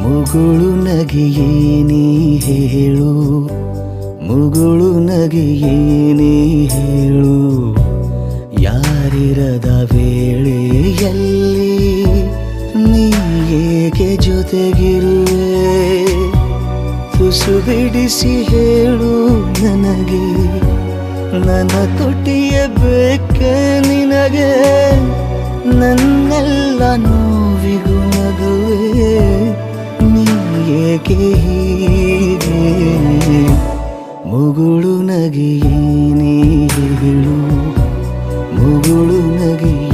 ಮುಗುಳು ನಗೆಯೇ ನೀ ಹೇಳು, ಮುಗುಳು ನಗೆಯೇ ನೀ ಹೇಳು, ಯಾರಿರದ ವೇಳೆಯಲ್ಲಿ ನೀ ಏಕೆ ಜೊತೆಗಿರುವೆ? ತುಸು ಬಿಡಿಸಿ ಹೇಳು ನನಗೆ, ನನ್ನ ತುಟಿಯ ಬೇಕೆ ನಿನಗೆ, ನನ್ನೆಲ್ಲ ನೋವಿಗೂ ನಗುವೆ ನೀ ಏಕೆ ಹೀಗೆ? ಮುಗುಳು ನಗೆಯೇ ನೀ ಹೇಳು, ಮುಗುಳು ನಗೆಯೇ